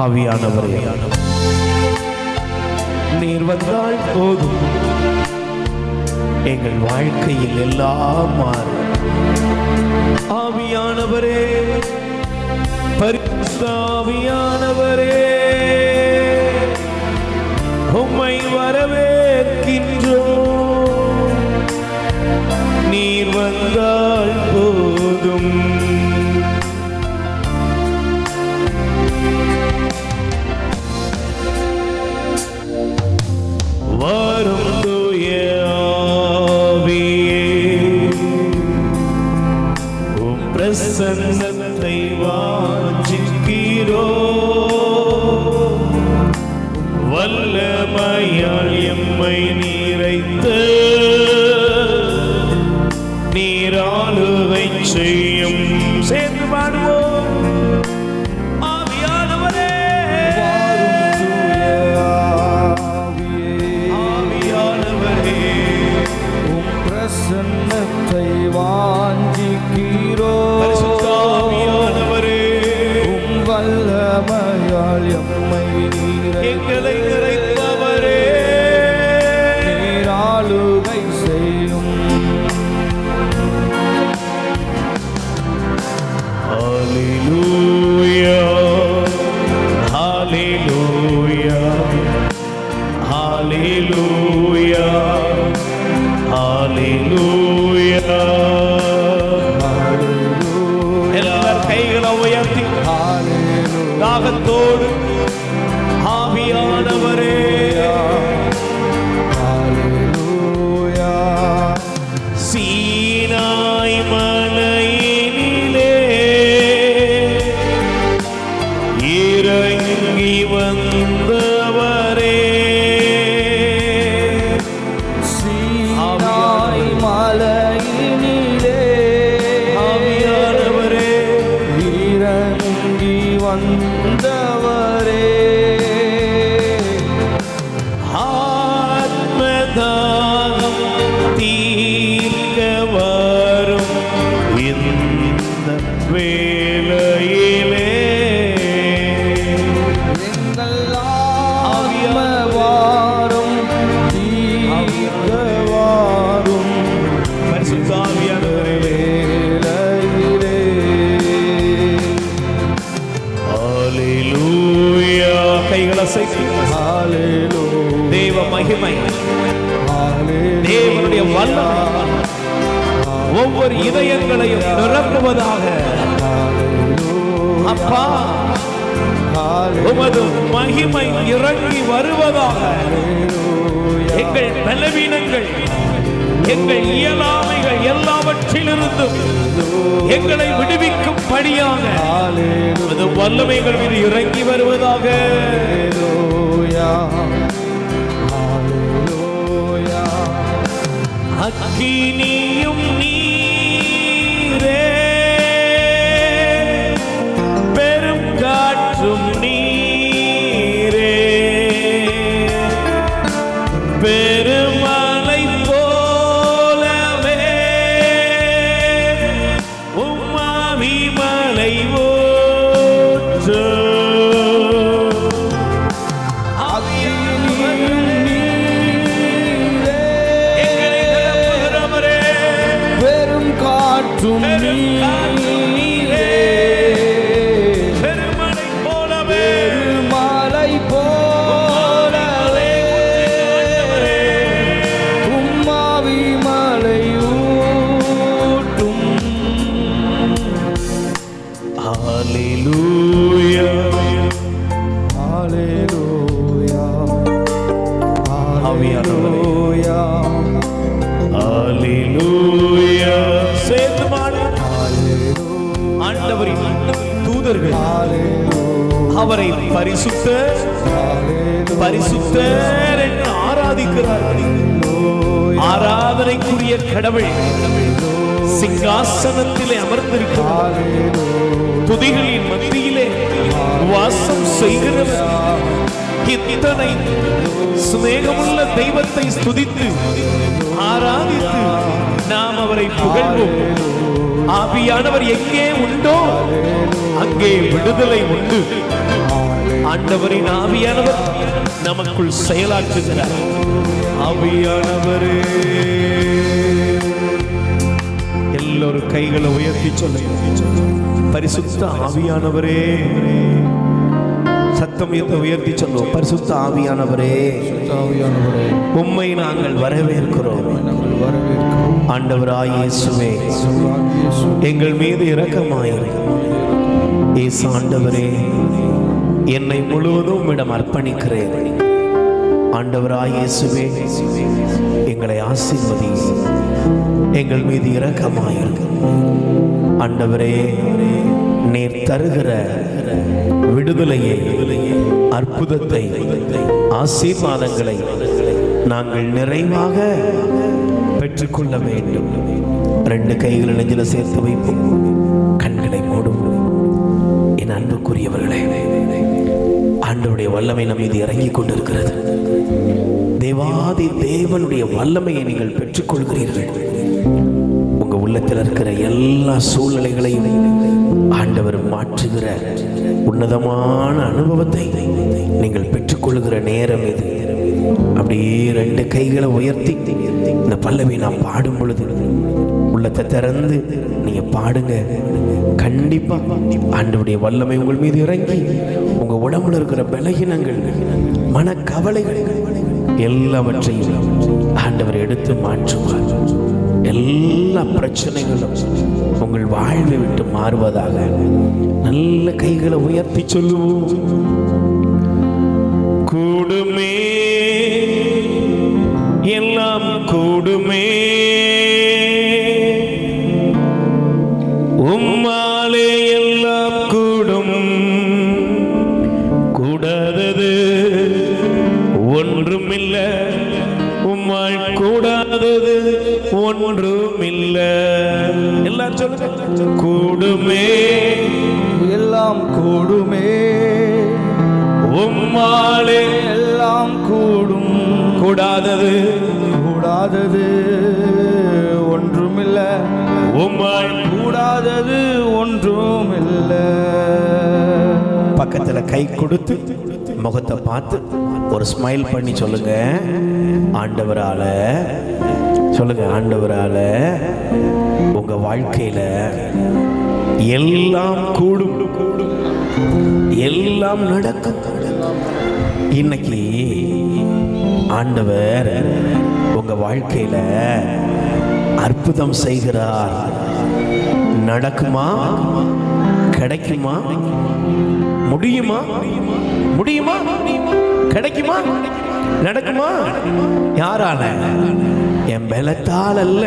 ஆவியானவரே, நீர் வந்தால் போதும், எங்கள் வாழ்க்கையில் எல்லாம் மாறும். ஆவியானவரே, பரிசுத்த ஆவியானவரே, உம்மை வரவேற்கின்றோம். நீர் வந்தால் போதும். வரும் தூய ஆவியே, உம் பிரசன்னத்தை வாஞ்சிக்கிறோம். வல்லமையால் எம்மை நிறைத்து நீராளுகை செய்யும். சேர்ந்து பாடுவோம். ஆவியானவரே, ஆவியானவரே, உம் பிரசன்னத்தை வாஞ்சிக்கிறோம். பரிசுத்த ஆவியானவரே, உம் வல்லமையால் எம்மை எங்களை நிறைப்பவரே, நீராளுகை செய்யும். ஹல்லேலூயா, ஹல்லேலூயா, ஹல்லேலூயா, ஹல்லேலூயா. எல்லார் கைகளை உயர்த்தி தாகத்தோடு ஆவியானவரே, ஹல்லேலூயா. சீனாய் மலையினிலே இறங்கி வந்தவரே, சீனாய் மலையினிலே ஆவியானவரே, இறங்கி வந்தவரே, ஆத்மதாகம் தீர்க்க வரும் இந்த வேளையிலே எங்கள் ஆத்மவாரும் தீர்க்கவாரும் பரிசுத்த ஆவியானவரே, வேளையிலே. ஹல்லேலூயா. கைகளை அசைத்து ஹல்லேலூயா. தேவ மகிமை, ஹல்லேலூயா. தேவனுடைய வல்லமை ஒவ்வொரு இதயங்களையும் நிரப்புவதாக. அப்பா, உமது மகிமை இறங்கி வருவதாக. எங்கள் பலவீனங்கள், எங்கள் இயலாமைகள் எல்லாவற்றிலிருந்தும் எங்களை விடுவிக்கும் படியாக அது வல்லமைகள் மீது இறங்கி வருவதாக. அக்கினியும் நீரே, பெரும் காற்றும் நீரே, பெருமலை போலவே உம்மாவி மலை ஓற்று. எங்களை நிரப்புகிறவரே, பெரும் காற்றும் நீரே, பெருமலை போலவே மலை போலவே உம்மாவி மலை ஊட்டும். ஹல்லேலூயா, ஹல்லேலூயா. ஆவியானவரே, ஹல்லேலூயா. சேர்ந்து பாடு. ஆண்டவரின் தூதர்கள் அவரை பரிசுத்தர் பரிசுத்தர் என்று ஆராதிக்கிறார்கள். ஆராதனைக்குரிய கடவுள் சிங்காசனத்திலே அமர்ந்திருக்கிறார். துதிகளின் மத்தியிலே வாசம் செய்கிறவர். இத்தனை சிநேகமுள்ள தெய்வத்தை ஸ்துதித்து ஆராதித்து நாம் அவரை புகழ்வோம். ஆவியானவர் எங்கே உண்டோ அங்கே விடுதலை உண்டு. ஆண்டவரின் ஆவியானவர் நமக்குள் செயலாற்றுகிறார். ஆவியானவரே, எல்லோரும் கைகளை உயர்த்தி சொல்லுங்க. பரிசுத்த ஆவியானவரே, சத்தம் உயர்த்தி சொல்லுவோம். பரிசுத்த ஆவியானவரே, உம்மை நாங்கள் வரவேற்கிறோம். ஆண்டவராய் இயேசுவே, எங்கள் மீது இரக்கமாயிருக்கும். இயேசு ஆண்டவரே, என்னை முழுவதும் உம்மிடம் அர்ப்பணிக்கிறேன். ஆண்டவராய் இயேசுவே, எங்களை ஆசீர்வதியும். எங்கள் மீது இரக்கமாயிருக்கும். ஆண்டவரே, நீர் தருகிற விடுதலையை, அற்புதத்தை, ஆசீர்வாதங்களை நாங்கள் நிறைவாக பெற்றுக்கொள்ள வேண்டும். 2 கைகளை நெஞ்சில சேர்த்து வைப்போம். கண்களை மூடும். என் அன்புக்குரியவர்களே, ஆண்டவருடைய வல்லமை நம் மீது இறங்கி கொண்டிருக்கிறது. தேவாதி தேவனுடைய வல்லமையை நீங்கள் பெற்றுக்கொள்கிறீர்கள். உங்க உள்ளத்தில் இருக்கிற எல்லா சூழ்நிலைகளையும் ஆண்டவர் மாற்றுகிற உன்னதமான அனுபவத்தை நீங்கள் பெற்றுக்கொள்கிற நேரம் இது. அப்படியே 2 கைகளை உயர்த்தி இந்த பல்லவி நான் பாடும் பொழுது உள்ளத்தை திறந்து நீங்க பாடுங்க. கண்டிப்பா ஆண்டவருடைய வல்லமை உங்கள் மீது இறங்கி உங்க உடம்புல இருக்கிற பலகீனங்கள், மனக்கவலைகள் எல்லாவற்றையும் ஆண்டவர் எடுத்து மாற்றுவார். எல்லா பிரச்சனைகளும் உங்கள் வாழ்வை விட்டு மாறுவதாக. நல்ல கைகளை உயர்த்தி சொல்லுவோம். கூடுமே, எல்லாம் கூடுமே, உம்மாலே எல்லாம் கூடும். கூடாதது ஒன்றுமில்லை, உம்மால் கூடாதது ஒன்றுமில்லை. எல்லாரும் சொல்லுங்க. கூடுமே, எல்லாம் கூடுமே, உம்மாலே எல்லாம் கூடும். கூடாதது ஒன்றுமில்ல, உம்மால் கூடாதது ஒன்றுமில்ல. பக்கத்துல கை கொடுத்து முகத்தை பார்த்து ஒரு ஸ்மைல் பண்ணி சொல்லுங்க. ஆண்டவரால சொல்லுங்க. ஆண்டவரால உங்க வாழ்க்கையில எல்லாம் கூடும், எல்லாம் நடக்கும். இன்னைக்கு ஆண்டவர் உங்க வாழ்க்கையில அற்புதம் செய்கிறார். நடக்குமா? கிடைக்குமா? முடியுமா? முடியுமா? கிடைக்குமா? நடக்குமா? யாரால? என் பலத்தால் அல்ல,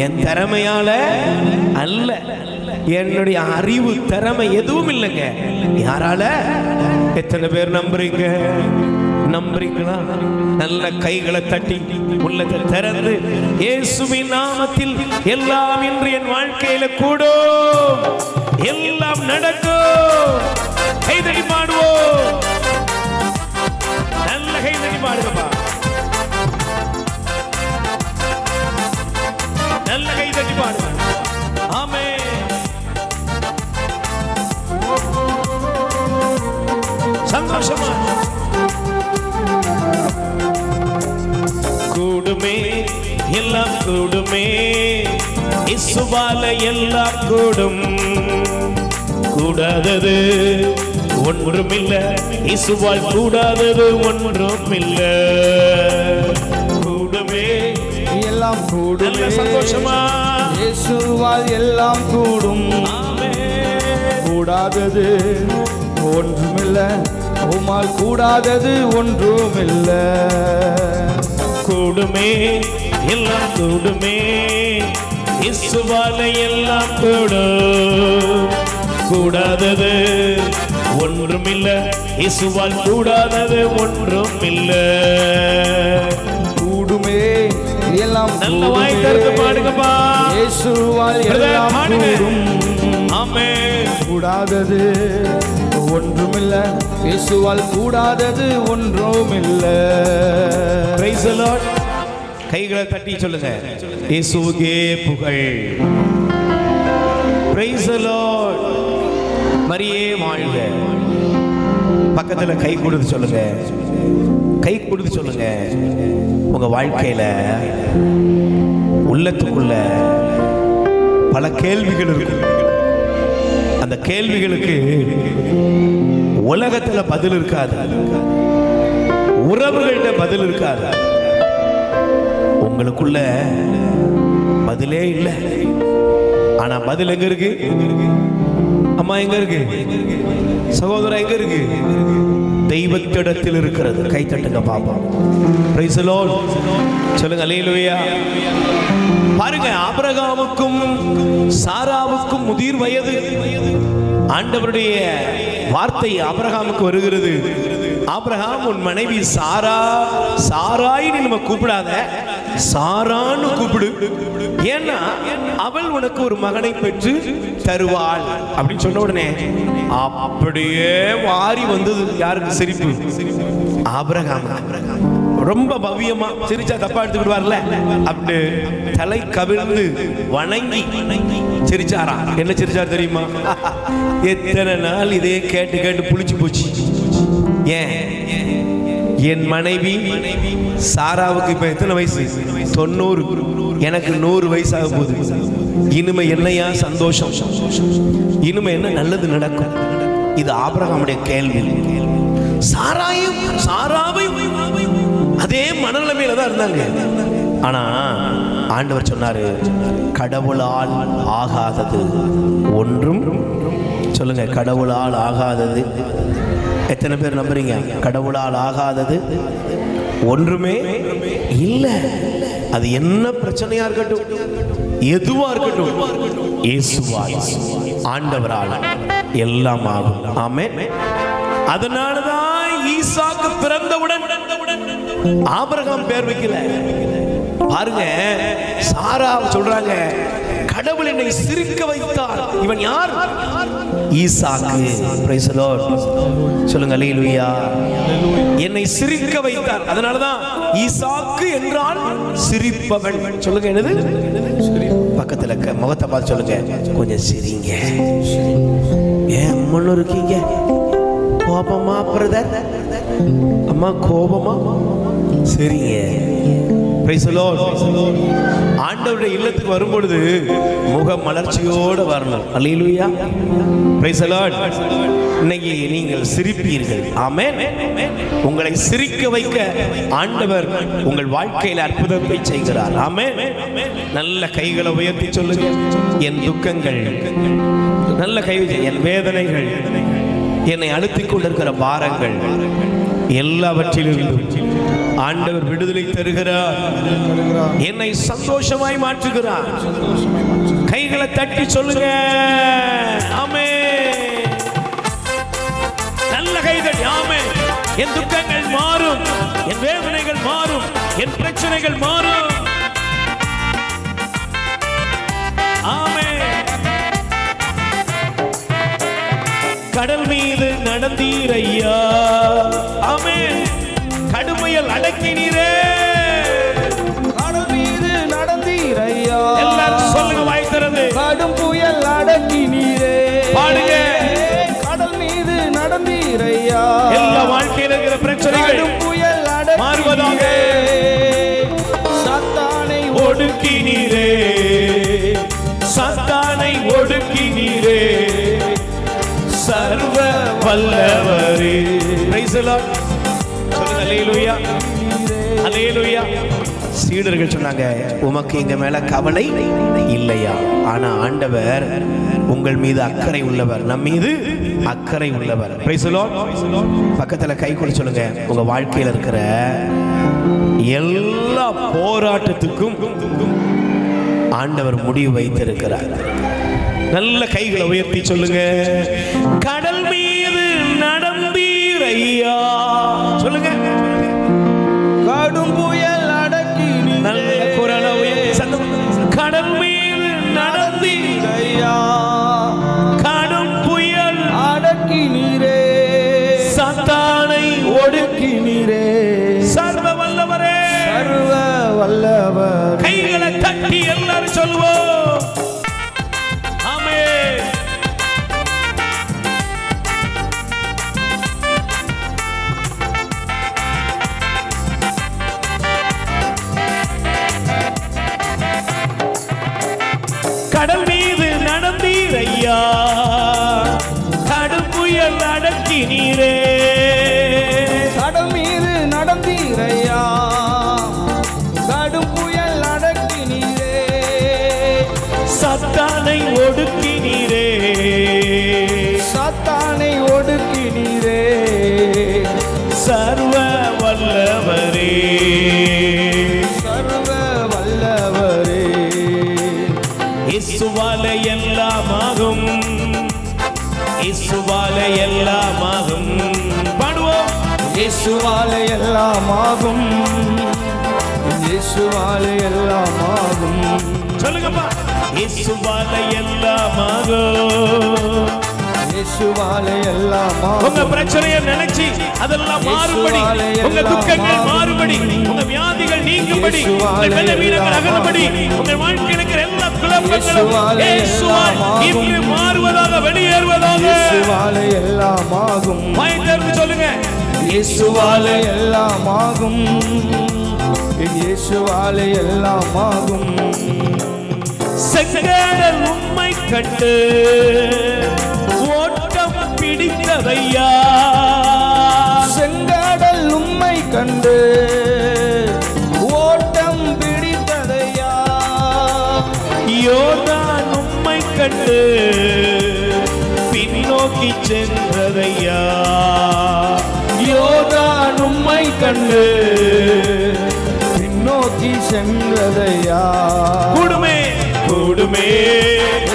என் திறமையால அல்ல, என்னுடைய அறிவு திறமை எதுவும் இல்லைங்க. யாரால? எத்தனை பேர் நம்புறீங்க? நம்புறீங்களா? நல்ல கைகளை தட்டி உள்ளத்தை திறந்து இயேசுவின் நாமத்தில் எல்லாம் இன்று என் வாழ்க்கையில கூடும், எல்லாம் நடக்கும். கைதடி பாடுவோம். நல்ல கைதடி பாடுங்கப்பா. நல்ல கைதடி பாடுங்க. ஆமென். சந்தோஷமா கூடுமே, எல்லாம் கூடுமே, இயேசுவால எல்லாம் கூடும். கூடாதது ஒன்றுமில்லை, இயேசுவால் கூடாதது ஒன்றுமில்லை. கூடுமே, எல்லாம் கூடுமே. சந்தோஷமா இயேசுவால் எல்லாம் கூடும். கூடாதது ஒன்றுமில்ல, உம்மால் கூடாதது ஒன்றுமில்ல. கூடுமே, எல்லாம் கூடுமே, இயேசுவால எல்லாம் கூடும். கூடாதது ஒன்றுமில்ல, இயேசுவால் கூடாதது ஒன்றுமில்ல. கூடுமே, எல்லாம் நல்ல வாய் திறந்து பாடுங்கப்பா. இயேசுவால் எல்லாம் கூடும். ஆமென். கூடாதது ஒன்றுமில்ல, இயேசுவால் கூடாதது ஒன்றுமில்ல. Praise the Lord. கைகளை தட்டி சொல்லுங்க. இயேசுவுக்கே புகழ். Praise the Lord. மரியே வாழ்க. பக்கத்துல கை கொடுத்து சொல்லுங்க, கை கொடுத்து சொல்லுங்க. உங்க வாழ்க்கையில உள்ளத்துக்குள்ள பல கேள்விகள் இருக்கு. அந்த கேள்விகளுக்கு உலகத்துல பதில் இருக்காது, உறவுகள்கிட்ட பதில் இருக்காது. உங்களுக்குள்ள பதிலே இல்லை. ஆனா பதில் எங்க இருக்கு? அம்மா எங்க இருக்கு? சகோதரா எங்க இருக்கு? தெய்வத்திடத்தில் இருக்கிறது. கை தட்டுங்க பாப்போம். Price the Lord. சொல்லுங்க அல்லேலூயா. பாருங்க, ஆபிரகாமுக்கும் சாராவுக்கும் முதிர் வயது. ஆண்டவருடைய வார்த்தை ஆபிரகாமுக்கு வருகிறது, ஆபிரகாம் உன் மனைவி சாரா, சாராய் நீ நம்ம கூப்பிடாத, சாரான்னு கூப்பிடு, ஏன்னா அவள் உனக்கு ஒரு மகனை பெற்று தருவாள் அப்படின்னு சொன்ன உடனே அப்படியே வாரி வந்தது. யாருக்கு சிரிப்பு? ஆபிரகாம். ரொம்ப பவ்யமா சிரிச்சா தப்பா எடுத்துக்கிடுவார்ல, அப்படி தலை கவிழ்ந்து வணங்கி சிரிச்சாரா. என்ன சிரிச்சார் தெரியுமா? எத்தனை நாள் இதே கேட்டு கேட்டு புளிச்சு போச்சு. ஏன்? என் மனைவி சாராவுக்கு இப்ப எத்தனை வயசு? 90. எனக்கு 100 வயசு ஆக போகுது. இனிமே என்னையா சந்தோஷம், இனிமே என்ன நல்லது நடக்கும்? இது ஆபிரகாமுடைய கேள்வி. சாராயும் சாராவையும் அதே மனநிலைமையில தான் இருந்தாங்க. ஆனா ஆண்டவர் சொன்னாரு, கடவுளால் ஆகாதது ஒன்றும். சொல்லுங்க, கடவுளால் ஆகாதது. எத்தனை பேர் நம்புறீங்க? கடவுளால் ஆகாதது ஒன்றுமே இல்லை. அது என்ன பிரச்சனையா இருக்கட்டும், எதுவா இருக்கட்டும், இயேசுவால், ஆண்டவரால் எல்லாம் ஆகும். ஆமென். அதனாலதான் ஈசாக்கு பிறந்தவுடன் ஆபிரகாம் பேர் வைக்கல. பாருங்க, சாரா சொல்றாங்க, கடவுள் என்னை சிரிக்க வைத்தார். இவன் யார்? ஈசாக்கு. Praise the Lord. சொல்லுங்க அல்லேலூயா. என்னை சிரிக்க வைத்தார். அதனாலதான் ஈசாக்கு என்றால் சிரிப்பவன். சொல்லுங்க, என்னது? பக்கத்துல முகத்தை பார்த்து சொல்லுங்க, கொஞ்சம் சிரிங்க. ஏன் அம்மன்னு இருக்கீங்க? கோபமா பிரதர்? அம்மா கோபமா? சரிங்க. Praise the Lord. ஆண்டவருடைய இல்லத்துக்கு வரும்பொழுது முக மலர்ச்சியோடு வரணும். அல்லேலூயா. Praise the Lord. இன்னைக்கு நீங்கள் சிரிப்பீர்கள். ஆமென். உங்களை சிரிக்க வைக்க ஆண்டவர் உங்கள் வாழ்க்கையில் அற்புதத்தை செய்கிறார். ஆமென். நல்ல கைகளை உயர்த்தி சொல்லுங்க, என் துக்கங்கள், நல்ல கை, என் வேதனைகள், என்னை அழுத்திக் கொண்டிருக்கிற பாரங்கள் எல்லாவற்றிலிருந்தும் ஆண்டவர் விடுதலை தருகிறார். என்னை சந்தோஷமாய் மாற்றுகிறார். கைகளை தட்டி சொல்லுங்க, ஆமென். நல்ல கை தட்டி ஆமென். என் துக்கங்கள் மாறும், என் வேதனைகள் மாறும், என் பிரச்சனைகள் மாறும். ஆமென். கடல் மீது நடந்தீரையா. ஆமென். கடுமையில் அடக்கினீரே. கடல் மீது நடந்தீரையா. எல்லாரும் சொல்லுங்க, வாய் திறந்து. கடும் புயல் அடக்கினீரே. பாடுங்க. கடல் மீது நடந்தீரையா. எல்லா வாழ்க்கையில் இருக்கிற பிரச்சனைகள் கடும் புயல் மாறுவதாக. சாத்தானை ஒடுக்கினீரே, சாத்தானை ஒடுக்கினீரே, சர்வ வல்லவரே. Price the Lord. சொல்லுங்க அல்லேலூயா. அல்லேலூயா. சீடர்கள் சொன்னாங்க, உமக்கு எங்க மேல கவலை இல்லையா? ஆனா ஆண்டவர் உங்கள் மீது அக்கறை உள்ளவர், நம் மீது அக்கறை உள்ளவர். Price the Lord. பக்கத்துல கை கொடு சொல்லுங்க, உங்க வாழ்க்கையில் இருக்கிற எல்லா போராட்டத்துக்கும் ஆண்டவர் முடிவு வைத்திருக்கிறார். நல்ல கைகளை உயர்த்தி சொல்லுங்க, கடல் மீது நடந்தீரையா. சொல்லுங்க, கடும் புயல் அடக்கினீரே. நல்ல குரலை உயர்த்தி சத்தம். கடல் மீது நடந்தீரையா. கடும் புயல் அடக்கினீரே. சாத்தானை ஒடுக்கினீரே. சர்வ வல்லவரே. சர்வ வல்லவர். கைகளை தட்டி எல்லாரும் சொல்வோம், ஆமென். செய்ததையா கடும் புயல் அடக்கினீரே கடல் மீது நடந்தீரையா கடும் புயல் அடக்கினீரே சத்தானை ஒடுக்கினீரே சாத்தானை ஒடுக்கினீரே சர்வ வல்லவரே சர்வ வல்லவரே இயேசுவாலே எல்லாமாகும் இயேசுவாலே எல்லாமாகும் பாடுவோம் இயேசுவாலே எல்லாமாகும் இயேசுவாலே எல்லாமாகும் சொல்லுங்கப்பா இயேசுவாலே எல்லாமாகும் இயேசுவாலே எல்லாமாகும் உங்க பிரச்சனையை நினைச்சு அதெல்லாம் மாறுபடி உங்க துக்கங்கள் மாறுபடி உங்க வியாதிகள் நீங்கும்படி உங்க பலவீனங்கள் அகலும்படி உங்க வாழ்க்கையில் இருக்கிற எல்லா குழப்பங்களும் இயேசுவால் இன்று மாறுவதாக வெளியேறுவதாக இயேசுவாலே எல்லாமாகும் வாய்த்திருந்து சொல்லுங்க இயேசுவாலே எல்லாமாகும் இயேசுவாலே எல்லாமாகும் செங்கடல் உம்மை கண்டு ஓட்டம் பிடித்ததையா செங்கடல் உம்மை கண்டு ஓட்டம் பிடித்ததையா யோர்தான் உம்மை கண்டு பின்னோக்கி சென்றதையா யோர்தான் உம்மை கண்டு பின்னோக்கி சென்றதையா கூடுமே கூடுமே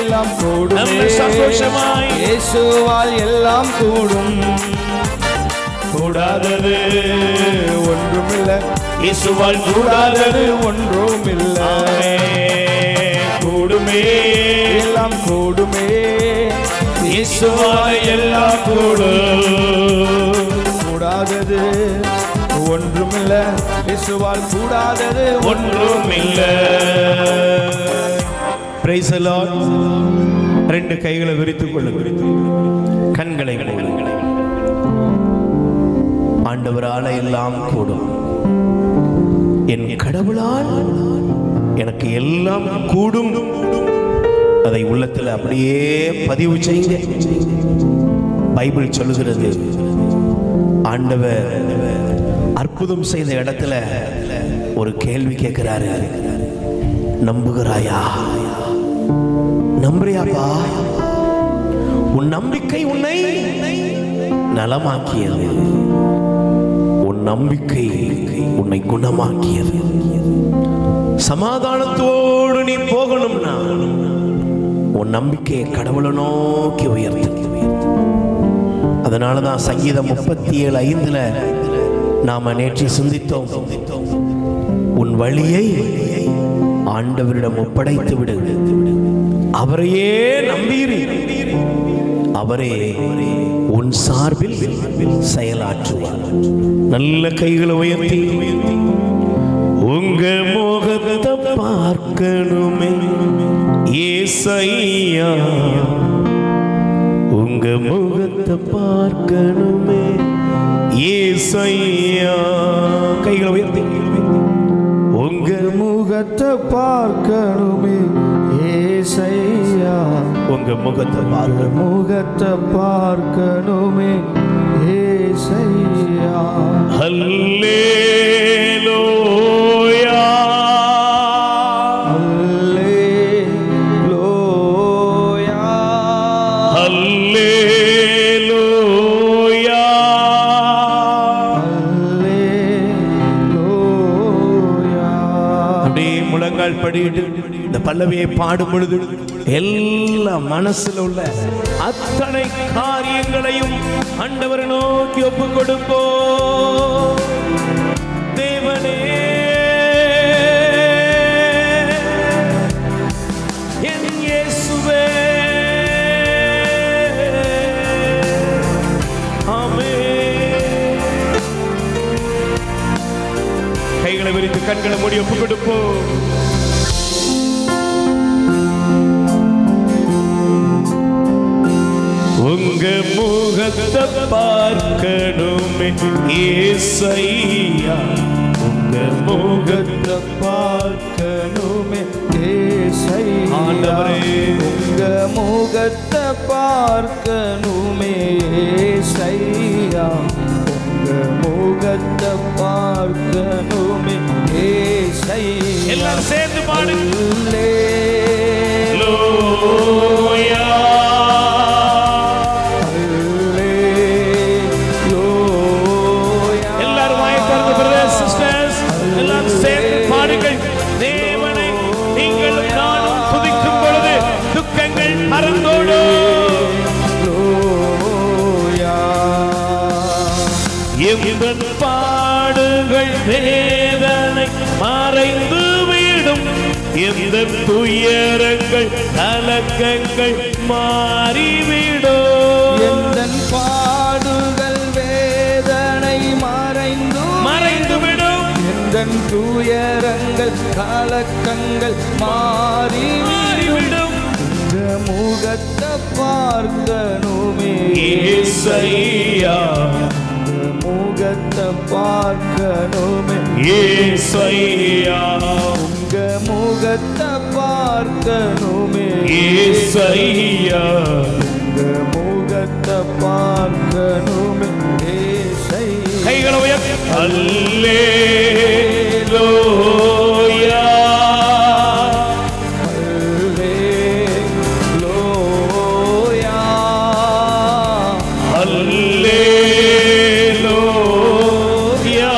எல்லாம் கூடுமே நம்ம சந்தோஷமாய் இயேசுவால் எல்லாம் கூடும் கூடாதது ஒன்றுமில்லை இயேசுவால் கூடாதது ஒன்றுமில்லை கூடுமே எல்லாம் கூடுமே இயேசுவால் எல்லாம் கூடும் கூடாதது ஒன்றுமில்லை இயேசுவால் கூடாதது ஒன்றுமில்லை. Praise the Lord. ரெண்டு கைகளை விரித்துக் கொள்ளுங்கள், கண்களை மூடுங்கள். ஆண்டவரால் எல்லாம் கூடும். என் கடவுளால் எனக்கு எல்லாம் கூடும். அதை உள்ளத்தில் அப்படியே பதிவு செய்யுங்க. பைபிள் சொல்லுகிறது, ஆண்டவர் அற்புதம் செய்த இடத்துல ஒரு கேள்வி கேட்கிறாரு, நம்புகிறாயா? நம்புறியாப்பா? உன் நம்பிக்கை உன்னை நலமாக்கியது, உன் நம்பிக்கை உன்னை குணமாக்கியது. சமாதானத்தோடு நீ போகணும்னா உன் நம்பிக்கையை கடவுளை நோக்கி உயர்த்து. அதனாலதான் சங்கீதம் 37:5 நாம நேற்று சிந்தித்தோம், உன் வழியை ஆண்டவரிடம் ஒப்படைத்து விடு, அவரையே நம்பீரு, அவரே உன் சார்பில் செயலாற்றுவார். நல்ல கைகளை உயர்த்தி, உங்க முகத்தை பார்க்கணுமே ஏசையா, உங்க முகத்தை பார்க்கணுமே ஏசையா. கைகளை உயர்த்தி, உங்க முகத்தை பார்க்கணுமே ஏசையா, உங்க முகத்தை பார்க்க, முகத்தை பார்க்கணுமே ஏசையா. ஹல்லேலூயா ஹல்லேலூயா ஹல்லேலூயா ஹல்லேலூயா. அப்படியே முழங்கால் படிட்டு இந்த பல்லவியை பாடும் பொழுது எல்லா மனசுல உள்ள அத்தனை காரியங்களையும் ஆண்டவரை நோக்கி ஒப்பு கொடுப்போ. தேவனே என் இயேசுவே, ஆமென். கைகளை விரித்து கண்களை மூடி ஒப்பு கொடுப்போம். உங்க முகத்தை பார்க்கணுமே ஏசையா, உங்க முகத்தை பார்க்கணுமே ஏசையா, ஆண்டவரே உங்க முகத்தை பார்க்கணுமே ஏசையா, உங்க முகத்தை பார்க்கணுமே ஏசையா. எல்லாரும் சேர்ந்து பாடுங்க. அல்லேலூயா, அல்லேலூயா. எல்லாரும் வாயை திறந்து பிரதர்ஸ் சிஸ்டர்ஸ் எல்லாரும் சேர்ந்து பாடுங்கள். தேவனை நீங்களும் நானும் துதிக்கும் பொழுது துக்கங்கள் பறந்தோடும். எந்தன் பாடுகள் வேதனை மறைந்து விடும், எந்த துயரங்கள் கலக்கங்கள் மாறிவிடும். எந்தன் பாடுகள் வேதனை மறைந்துவிடும், எந்தன் துயரங்கள் கலக்கங்கள் மாறிவிடும். இந்த முகத்தை பார்க்கணுமே ஏசையா, முகத்தை பார்க்கணுமே ஏசையா, உங்க முகத்தை பார்க்கணுமே ஏசையா, உங்க முகத்தை பார்க்கணுமே ஏசையா. கைகளை உயர்த்தி அல்லேலூயா, அல்லேலூயா, அல்லேலூயா,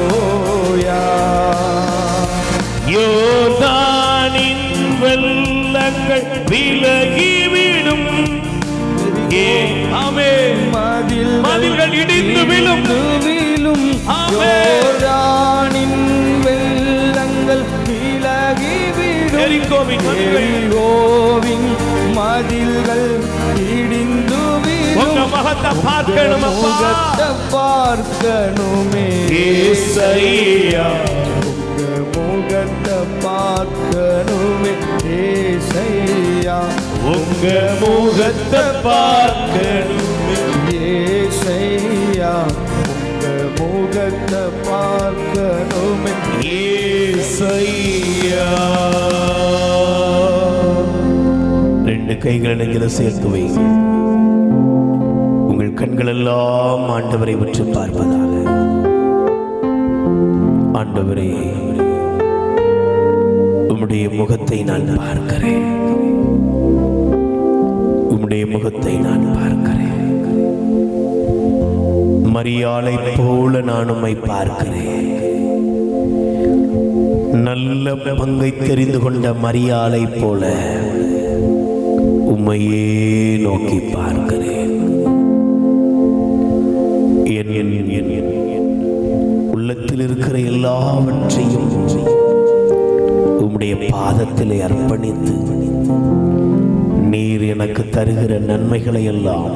அல்லேலூயா. யோர்தானின் வெள்ளங்கள் விலகிவிடும். ஆமென். மதில்கள் இடிந்து விழும். ஆமென். யோர்தானின் வெள்ளங்கள் விலகிவிடும். எரிகோவின் மதில்கள் இடிந்து விழும். உங்க முகத்தை பார்க்கணும் அப்பா. முகத்தை பார்க்கணுமே ஏசையா, உங்க முகத்தை பார்க்கணுமே ஏசையா, உங்க முகத்தை பார்க்கணுமே ஏசையா, உங்க முகத்தை பார்க்கணுமே ஏசையா. ரெண்டு கைகளை நெஞ்சில சேர்த்து வைங்க. உங்கள் கண்கள் எல்லாம் ஆண்டவரை உற்று பார்ப்பதாக. ஆண்டவரே, உம்முடைய முகத்தை நான் பார்க்கிறேன், உம்முடைய முகத்தை நான் பார்க்கிறேன். மரியாளை போல நான் உம்மை பார்க்கிறேன். நல்ல பங்கை தெரிந்து கொண்ட மரியாளை போல உம்மையே நோக்கி பார்க்கிறேன். என் உள்ளத்தில் இருக்கிற எல்லாவற்றையும் உம்முடைய பாதத்திலே அர்ப்பணித்து நீர் எனக்கு தருகிற நன்மைகளை எல்லாம்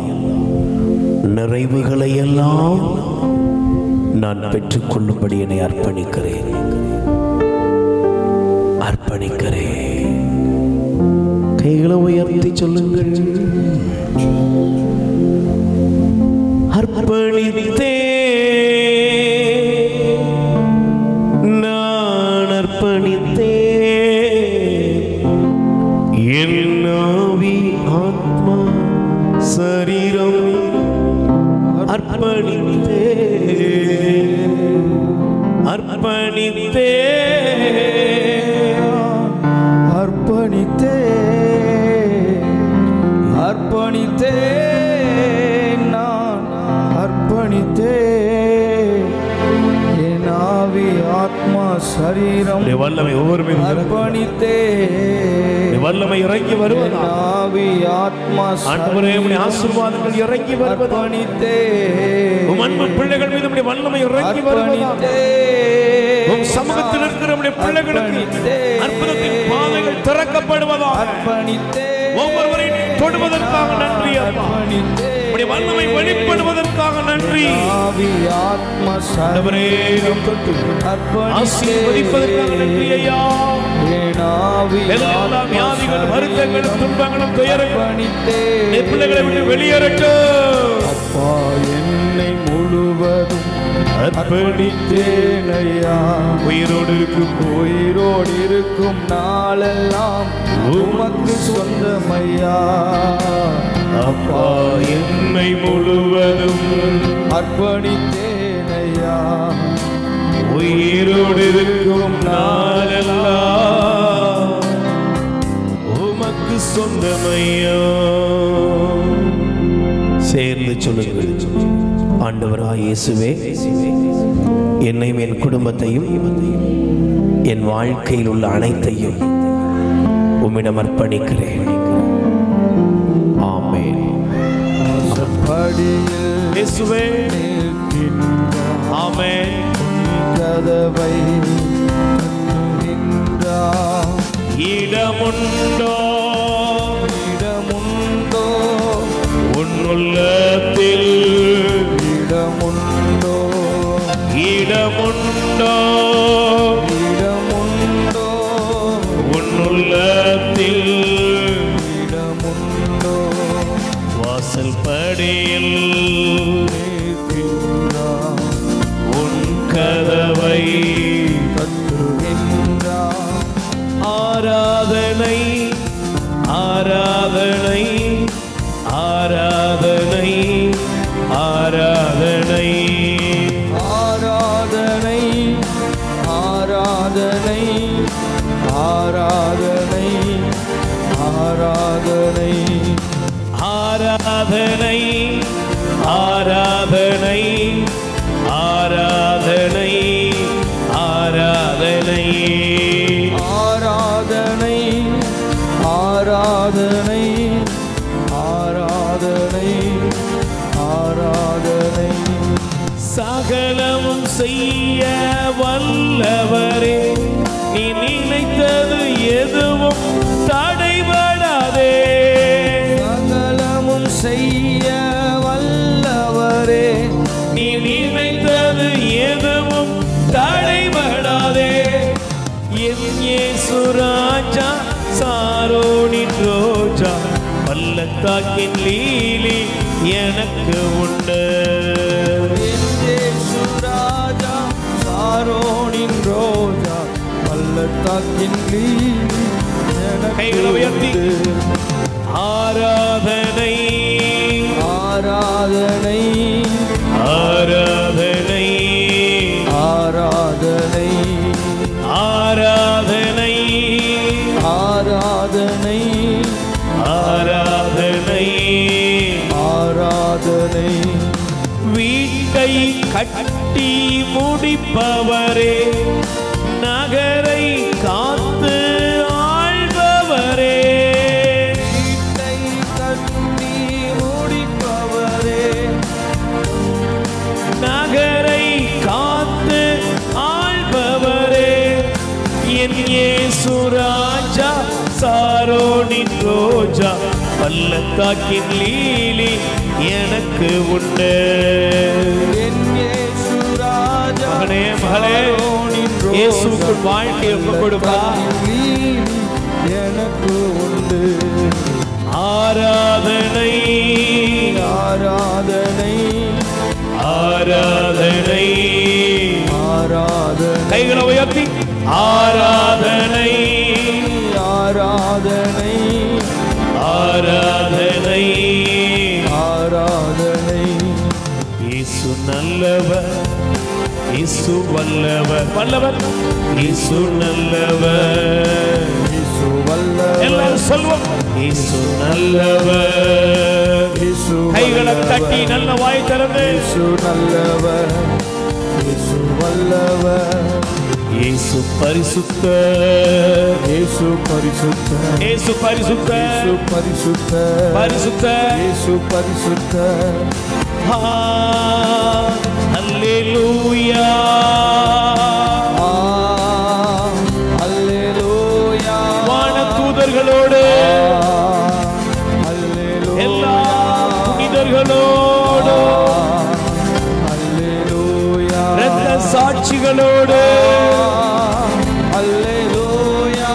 நிறைவுகளை எல்லாம் நான் பெற்றுக்கொள்ளும்படி என்னை அர்ப்பணிக்கிறேன், அர்ப்பணிக்கிறேன். கைகளை உயர்த்தி சொல்லுங்கள். அர்ப்பணித்தே நான் அர்ப்பணித்தே என் ஆவி ஆத்மா சரீரம் அர்ப்பணித்தே அர்ப்பணித்தே அர்ப்பணித்தே அர்ப்பணித்தே நான் அர்ப்பணித்தே என் ஆவி ஆத்மா சரீரம் வல்லமை ஒவ்வொரு அர்ப்பணித்தே வல்லமை இறங்கி வருவது ஆவி ஆத்மா ஆண்டவரே உம்முடைய ஆசீர்வாதங்கள் இறங்கி வருவது அர்ப்பணித்தே உம் அன்பு பிள்ளைகள் மீது உம்முடைய வல்லமை இறங்கி வருவது உம் சமூகத்தில் இருக்கிற உம்முடைய பிள்ளைகளுக்கு அற்புதத்தின் பாதைகள் திறக்கப்படுவதாக அர்ப்பணித்தே ஒவ்வொருவரையும் தொடுவதற்காக நன்றி அப்பா. உம்முடைய வல்லமை வெளிப்படுவதற்காக நன்றி. ஆவி ஆத்மா ஆண்டவரே ஆசீர்வதிப்பதற்காக நன்றி ஐயா. எல்லா வியாதிகளும் வருத்தங்களும் துன்பங்களும் துயரங்களும் பிள்ளைகளை விட்டு வெளியேறட்டும். அப்பா என்னை முழுவதும் அர்ப்பணித்தேன் ஐயா. உயிரோடு இருக்கும் நாளெல்லாம் உமக்கு சொந்தமையா. அப்பா என்னை முழுவதும் அர்ப்பணித்தேன் ஐயா. உயிரோடு இருக்கும் நாளெல்லாம் உமக்கு சொந்தமையா. சேர்ந்து சொல்லுங்கள். ஆண்டவராய் இயேசுவே, என்னையும் என் குடும்பத்தையும் என் வாழ்க்கையில் உள்ள அனைத்தையும் உம்மிடம் அர்ப்பணிக்கிறேன். ஆமென். இயேசுவே, ஆமென். கதவை இடமுண்டோ இடமுண்டோ உன்னுள்ளத்தில் இடமுண்டோ இடமுண்டோ இடமுண்டோ உன்னுள்ளத்தில் இடமுண்டோ வாசல் படியில் உன் கதவை தட்டுகின்றார். ஆராதனை ஆராதனை ஆராதனை ஆராதனை ஆராதனை ஆராதனை ஆராதனை ஆராதனை ஆராதனை ஆராதனை ஆராதனை ஆராதனை ஆராதனை ஆராதனை ஆராதனை ஆராதனை சகலமும் செய்ய வல்லவரே, நீ நினைத்தது எதுவும் தடைபடாதே. சகலமும் செய்ய வல்லவரே, நீ நினைத்தது எதுவும் தடைபடாதே. என் இயேசு ராஜா, சாரோனின் ரோஜா, பள்ளத்தாக்கின் லீலி எனக்கு உண்டு. இயேசு ராஜா, சாரோனின் ரோஜா, பள்ளத்தாக்கின் லீலி கைகளை உயர்த்தி எனக்கு உண்டு. ஆராதனை ஆராதனை ஆராதனை ஆராதனை ஆராதனை ஆராதனை ஆராதனை ஆராதனை வீட்டை கட்டி முடிப்பவரே, நகரை காத்து ஆள்பவரே. வீட்டை கட்டி முடிப்பவரே, நகரை காத்து ஆள்பவரே, என் இயேசு ராஜா, சாரோனின் ரோஜா, பள்ளத்தாக்கின் லீலி எனக்கு உண்டு. என் இயேசு ராஜா, மகனே மகளே, சாரோனின் ரோஜா, இயேசுவுக்குள் வாழ்க்கையை ஒப்புக் கொடுப்பா. பள்ளத்தாக்கின் லீலி எனக்கு உண்டு. ஆராதனை ஆராதனை ஆராதனை ஆராதனை கைகளை உயர்த்தி ஆராதனை ஆராதனை ஆராதனை ஆராதனை இயேசு நல்லவர், இயேசு வல்லவர், வல்லவர் இயேசு நல்லவர். இயேசு வல்லவர், எல்லாரும் சொல்வோம், இயேசு நல்லவர். இயேசு கைகளை வல்லவர், தட்டி நல்ல வாய் திறந்து இயேசு நல்லவர், இயேசு வல்லவர், இயேசு பரிசுத்தர், இயேசு பரிசுத்தர், இயேசு பரிசுத்தர், இயேசு பரிசுத்தர், பரிசுத்தர். இயேசு பரிசுத்தர். அல்லேலூயா அல்லேலூயா. வானதூதர்களோடு அல்லேலூயா. எல்லா புனிதர்களோடு அல்லேலூயா. இரத்த சாட்சிகளோடு அல்லேலூயா.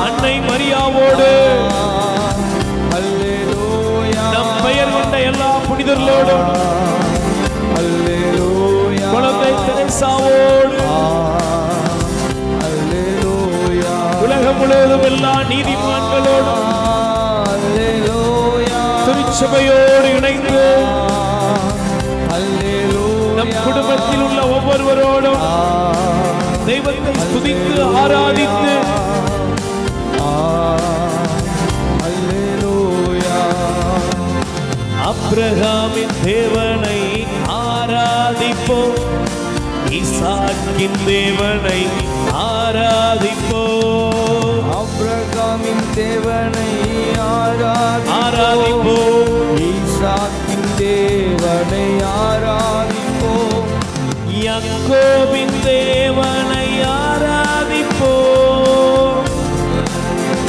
அன்னை மரியாவோடு அல்லேலூயா. நம் பெயர் கொண்ட எல்லா புனிதர்களோடும் உலகம் முழுவதும் எல்லா நீதிமான்களோடும் திருச்சபையோடு இணைந்து நம் குடும்பத்தில் உள்ள ஒவ்வொருவரோடும் தெய்வத்தை துதித்து ஆராதித்து அப்ரஹாமின் தேவனை ஆராதிப்போம், ஈசாக்கின் தேவனை ஆராதிப்போம். அப்ரஹாமின் தேவனை ஆராதிப்போம், ஈசாக்கின் தேவனை ஆராதிப்போம், யாக்கோபின் தேவனை ஆராதிப்போம்,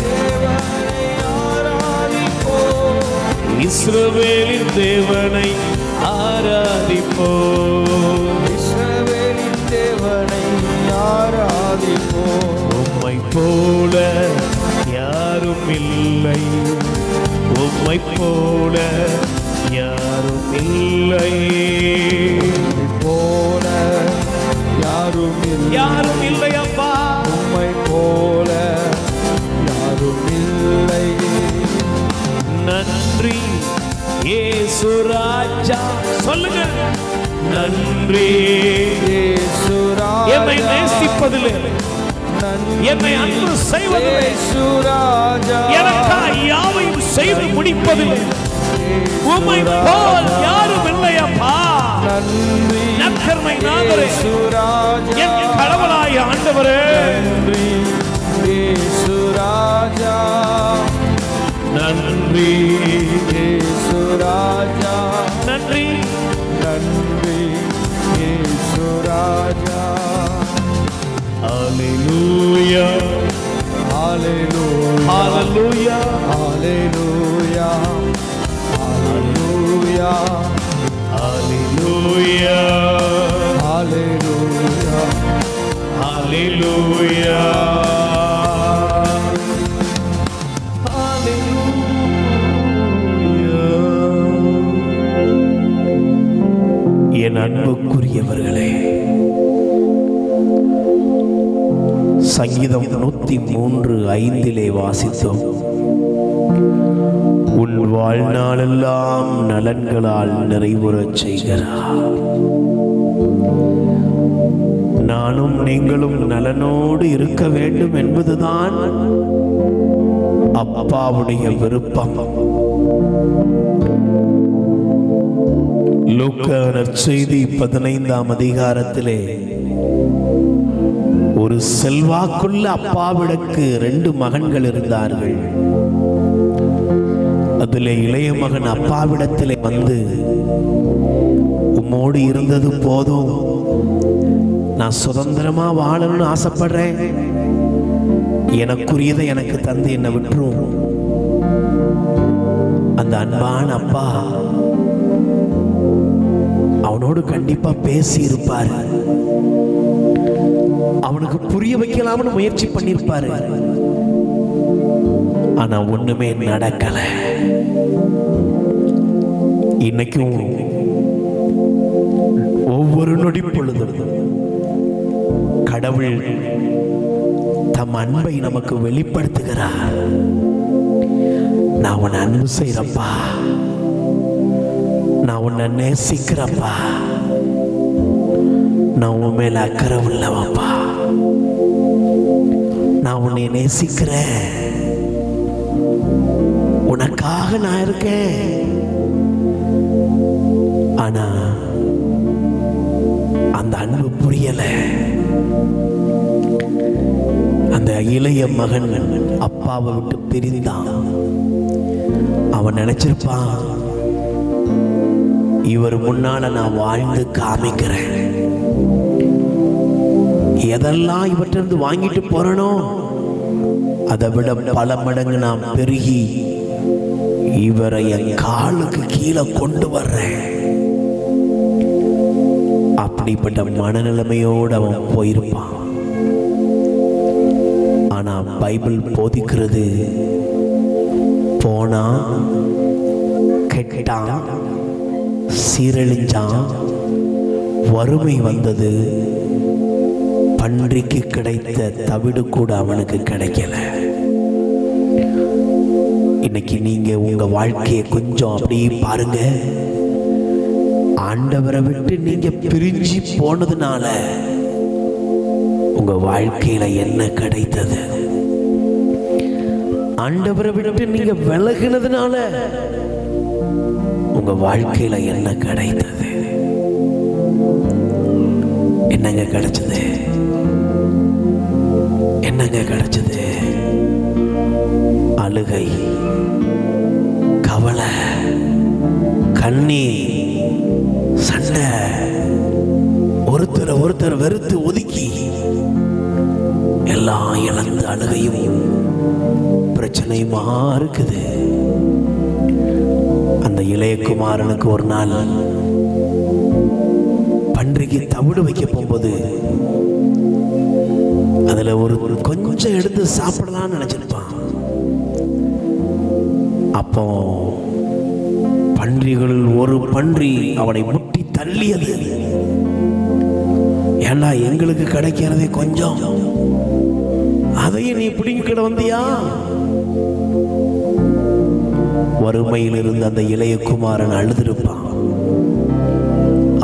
தேவனை ஆராதிப்போம், இஸ்ரவேலின் தேவனை ஆராதிப்போம், இஸ்ரவேலின் தேவனை ஆராதிப்போம். உம்மை போல யாரும் இல்லை, உம்மை போல யாரும் இல்லை, போல யாரும் யாரும் இல்லை அப்பா, உம்மை போல யாரும் இல்லை. நன்றி இயேசு ராஜா, சொல்லுங்க நன்றி. இயேசு ராஜா, என்னை நேசிப்பதிலே, என்னை அன்பு செய்வதிலே, இயேசு ராஜா, எனக்காய் யாவையும் செய்து முடிப்பதிலே உம்மை போல் யாரும் இல்லையப்பா. நன்றி நற்கருணை நாதரே, இயேசு ராஜா, என் கடவுளாய ஆண்டவரே, நன்றி இயேசு ராஜா, நன்றி இயேசு ராஜா, நன்றி நன்றி இயேசு ராஜா. ஹல்லேலூயா, ஹல்லேலூயா, ஹல்லேலூயா, ஹல்லேலூயா, ஹல்லேலூயா, ஹல்லேலூயா, ஹல்லேலூயா, ஹல்லேலூயா, என் அன்புக்குரியவர்களே, சங்கீதம் 103:5 வாசித்தோம். உன் வாழ்நாளெல்லாம் நலன்களால் நிறைவுறச் செய்கிறார். நானும் நீங்களும் நலனோடு இருக்க வேண்டும் என்பதுதான் அப்பாவுடைய விருப்பம். லூக்கா நற்செய்தி 15ஆம் அதிகாரத்திலே ஒரு செல்வாக்குள்ள அப்பாவிடக்கு 2 மகன்கள் இருந்தார்கள். அதிலே இளைய மகன் அப்பாவிடத்திலே வந்து, உம்மோடு இருந்தது போதும், நான் சுதந்திரமா வாழணும்னு ஆசைப்படுறேன், எனக்குரியதை எனக்கு தந்து என்னை விட்டுரும். அந்த அன்பான அப்பா அவனோடு கண்டிப்பா பேசி இருப்பாரு, அவனுக்கு புரிய வைக்கலாம்னு முயற்சி பண்ணிருப்பாரு. ஆனா ஒண்ணுமே நடக்கல. இன்னைக்கும் ஒவ்வொரு நொடி பொழுதும் கடவுள் தம் அன்பை நமக்கு வெளிப்படுத்துகிறார். நான் உன்னை அன்பு செய்யறப்பா, நான் உன்னை நேசிக்கிறப்பா, நான் உன் மேல அக்கறை உள்ளவப்பா, நான் உன்னை நேசிக்கிறேன், உனக்காக நான் இருக்கேன். ஆனா அந்த அன்பு புரியல. அந்த இளைய மகன் அப்பாவை விட்டு பிரிந்தான். அவன் நினைச்சிருப்பான், இவர் முன்னால நான் வாழ்ந்து காமிக்கிறேன், எதெல்லாம் இவற்றிலிருந்து வாங்கிட்டு போறனோ அதை விட பல மடங்கு நான் பெருகி இவரை என் காலுக்கு கீழே கொண்டு வர்றேன். அப்படிப்பட்ட மனநிலைமையோடு அவன் போயிருப்பான். ஆனா பைபிள் போதிக்கிறது, போனா கெட்டான், சீரழிஞ்சான், வறுமை வந்தது, பன்றிக்கு கிடைத்த தவிடு கூட அவனுக்கு கிடைக்கல. இன்னைக்கு நீங்க உங்க வாழ்க்கையை கொஞ்சம் அப்படியே பாருங்க. ஆண்டவரை விட்டு நீங்க பிரிஞ்சு போனதுனால உங்க வாழ்க்கையில என்ன கிடைத்தது? ஆண்டவரை விட்டு நீங்க விலகினதுனால உங்க வாழ்க்கையில என்ன கிடைத்தது? என்னங்க கிடைச்சது? என்னங்க கிடைச்சது? அழுகை, கவலை, கண்ணீர், சண்டை, ஒருத்தர் வெறுத்து ஒதுக்கி எல்லாம் இழந்து அழுகையும் பிரச்சனையுமா இருக்குது. அந்த இளையகுமாரனுக்கு ஒரு நாள் பன்றிக்கு தவிடு வைக்க போகும்போது அதுல ஒரு கொஞ்சம் எடுத்து சாப்பிடலாம்னு நினைச்சிருப்பான். அப்போ பன்றிகளில் ஒரு பன்றி அவனை முட்டி தள்ளியது. ஏன்னா எங்களுக்கு கிடைக்கிறதே கொஞ்சம், அதையும் நீ பிடிங்கிட வந்தியா? வறுமையில் இருந்த அந்த இளையகுமாரன் அழுதிருப்பான்.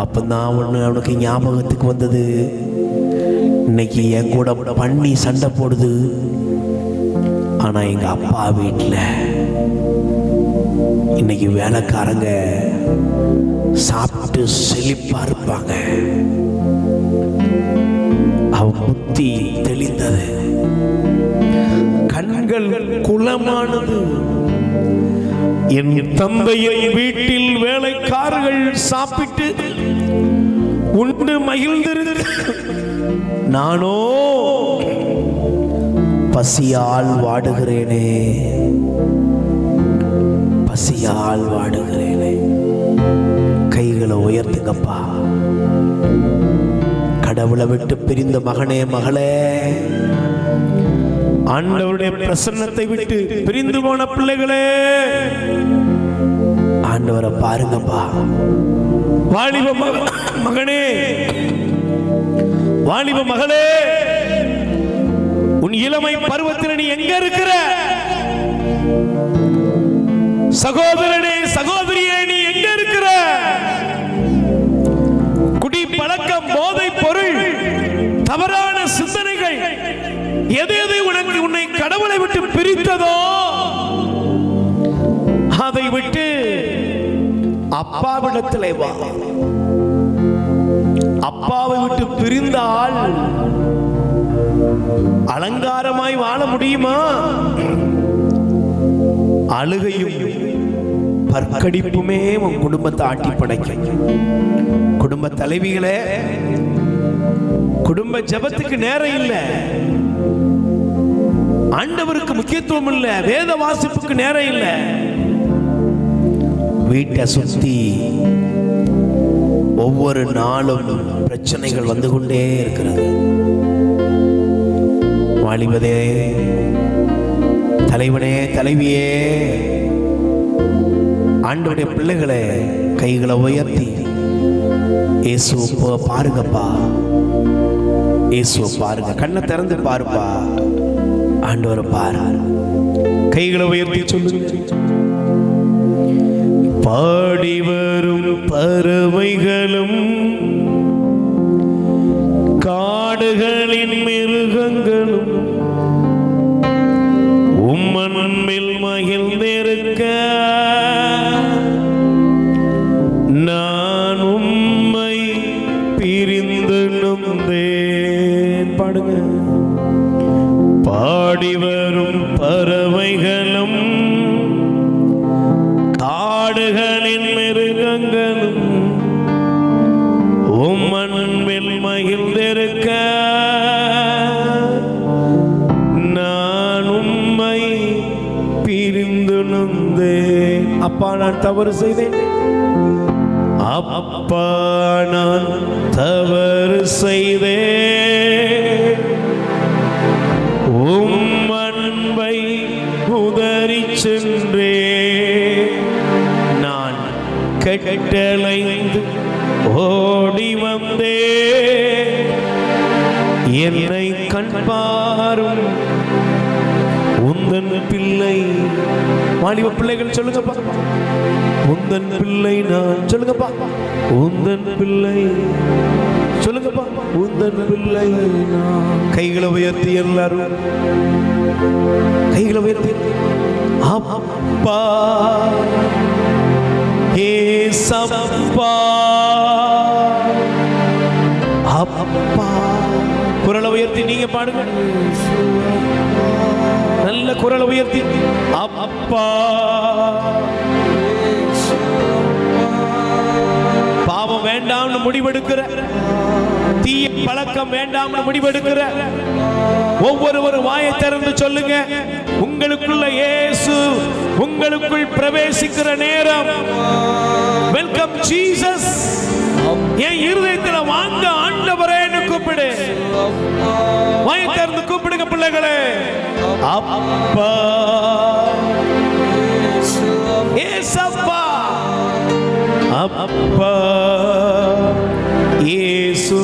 அப்பதான் ஒண்ணு அவனுக்கு ஞாபகத்துக்கு வந்தது, இன்னைக்கு என் கூட பண்ணி சண்டை போடுது, ஆனா எங்க அப்பா வீட்டுல இன்னைக்கு வேலைக்காரங்க சாப்பிட்டு செழிப்பா இருப்பாங்க. அவன் புத்தி தெளிந்தது, கண்கள் குளமானது. என் தந்தையின் வீட்டில் வேலைக்காரர்கள் சாப்பிட்டு உண்டு மகிழ்ந்திருந்து, நானோ பசியால் வாடுகிறேனே, பசியால் வாடுகிறேனே. கைகளை உயர்த்துங்கப்பா. கடவுளை விட்டு பிரிந்த மகனே, மகளே, ஆண்டவருடைய பிரசன்னத்தை விட்டு பிரிந்து போன பிள்ளைகளே, ஆண்டவரை பாருங்கப்பா. வாலிப மகனே, வாலிப மகளே, உன் இளமை பருவத்தில் நீ எங்க இருக்கிற? சகோதரனே, சகோதரியே, நீ எங்க இருக்கிற? குடி பழக்கம், போதை பொருள், தவறான சிந்தனைகள், எது எது உன்னை கடவுளை விட்டு பிரித்ததோ அதை விட்டு அப்பாவிடத்திலே வா. அப்பாவை விட்டு பிரிந்தால் அலங்காரமாய் வாழ முடியுமா? அழுகையும் பற்கடிப்புமே உன் குடும்பத்தை ஆட்டி படைக்கும். குடும்ப தலைவிகளே, குடும்ப ஜெபத்துக்கு நேரம் இல்லை, ஆண்டவருக்கு முக்கியத்துவம் இல்லை, வேத வாசிப்புக்கு நேரம் இல்லை. வீட்டை சுத்தி ஒவ்வொரு நாளும் பிரச்சனைகள் வந்து கொண்டே இருக்கிறது. வாலிபதே, தலைவனே, தலைவியே, ஆண்டவருடைய பிள்ளைகளே, கைகளை உயர்த்தி இயேசுவை பாருங்கப்பா. இயேசுவை பாருங்க, கண்ணை திறந்து பாருப்பா. ஆண்டவரை பாரு. கைகளை உயர்த்தி சொல்லுங்க. பாடி வரும் பறவைகளும் காடுகளின் மிருகங்களும் உம்மன்பில் மகிழ்ந்திருக்க நான் உம்மை பிரிந்து நொந்தேன். பாடுங்க. பாடி வரும் பறவைகளும் காடுகளின் மிருகங்களும் உம்மன்பில் மகிழ்ந்திருக்க நான் உம்மை பிரிந்து நொந்தேன். அப்பா, நான் தவறு செய்தேன். அப்பா, நான் தவறு செய்தேன். உம் அன்பை உதறி சென்றே நான் கட்டளைந்து ஓடி வந்தே. என்னை கண்பாரும் உந்தன் பிள்ளை. வாலிப பிள்ளைகள் சொல்லுங்கப்பா, உந்தன் பிள்ளை நான். சொல்லுங்கப்பா, உந்தன் பிள்ளை. சொல்லுங்கப்பா, உந்தன் பிள்ளை நான். கைகளை உயர்த்தி எல்லாரும் கைகளை உயர்த்தி. அப்பா ஏசப்பா, அப்பா. குரலை உயர்த்தி நீங்க பாடுங்க, நல்ல குரலை உயர்த்தி. அப்பா, பாவம் வேண்டாம்னு முடிவெடுக்கிற, தீய பழக்கம் வேண்டாம்னு முடிவெடுக்கிற ஒவ்வொருவரும் வாயை திறந்து சொல்லுங்க, உங்களுக்குள்ள இயேசு உங்களுக்குள் பிரவேசிக்கிற நேரம். Welcome Jesus. என் இருதயத்தில் வாங்க ஆண்டவரேன்னு கூப்பிடு. வாயை திறந்து கூப்பிடுங்க பிள்ளைகளே. அப்பா ஏசப்பா, அப்பா இயேசு,